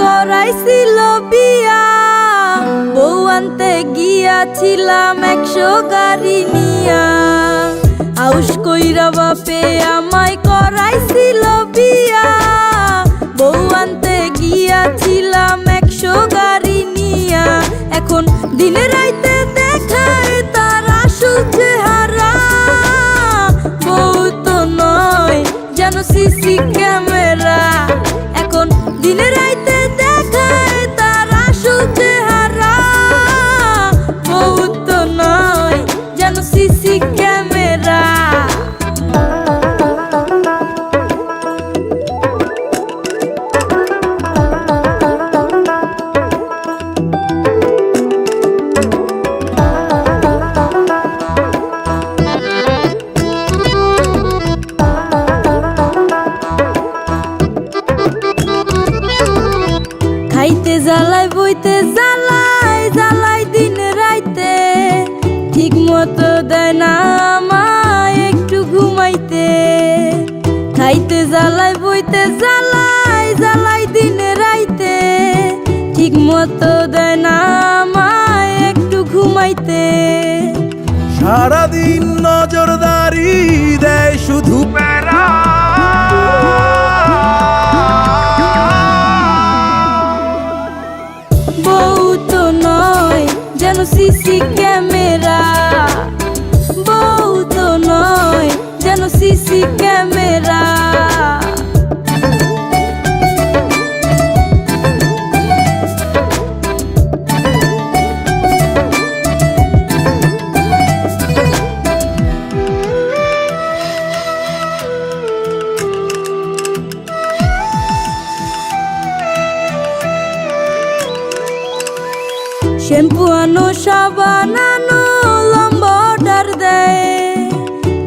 করাইছিল বিয়া, বউ আনতে গিয়াছিলাম 100 গাড়ি নিয়া। আউশ কইরা বাপে আমায় করাইছিল বিয়া, বউ আনতে গিয়াছিলাম 100 গাড়ি নিয়া। এখন দিনে রাইতে দেখায় তার আসল চেহারা, বউ তো নয় যেন সিসি ক্যামেরা। এখন দিনে রাইতে দেখায় তার আসল চেহারা, বউ তো নয় যেন সিসি ক্যামেরা। খাইতে জ্বালাই বইতে জ্বালাই জ্বালাই দিন রাইতে, ঠিক মতো দেয় না আমায় একটু ঘুমাইতে। খাইতে জ্বালাই বইতে জ্বালাই জ্বালাই দিন রাইতে, ঠিক মতো দেয় না আমায় একটু ঘুমাইতে। সারাদিন নজরদারি দেয় শুধু প্যারা, বউ তো নয় যেন সিসি ক্যামেরা, বউ তো নয় যেন সিসি ক্যামেরা। শ্যাম্পু আনো সাবান আনো লম্বা অর্ডার দেয়,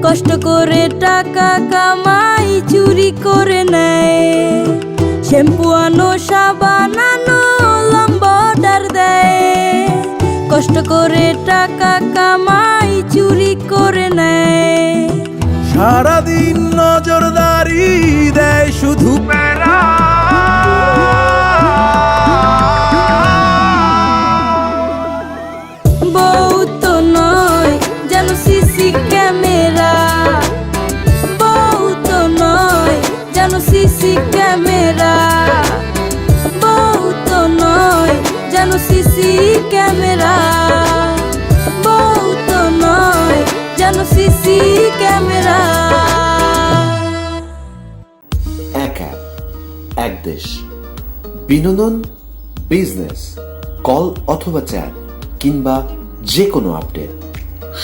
কষ্ট করে টাকা কামাই চুরি করে নেয়। শ্যাম্পু আনো সাবান আনো লম্বা অর্ডার দেয়, কষ্ট করে টাকা কামাই চুরি করে নেয়। সারাদিন নজরদারি দেয় শুধু প্যারা, বউ তো নয় যেন সিসি ক্যামেরা, বউ তো নয় যেন সিসি ক্যামেরা, বউ তো নয় যেন সিসি ক্যামেরা, বউ তো নয় যেন সিসি ক্যামেরা। এক অ্যাপ, এক দেশ। বিনোদন, বিজনেস, কল অথবা চ্যাট কিংবা যে কোনো আপডেট,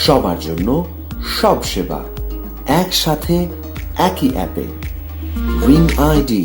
সবার জন্য সব সেবা একসাথে একই অ্যাপে। Ring ID.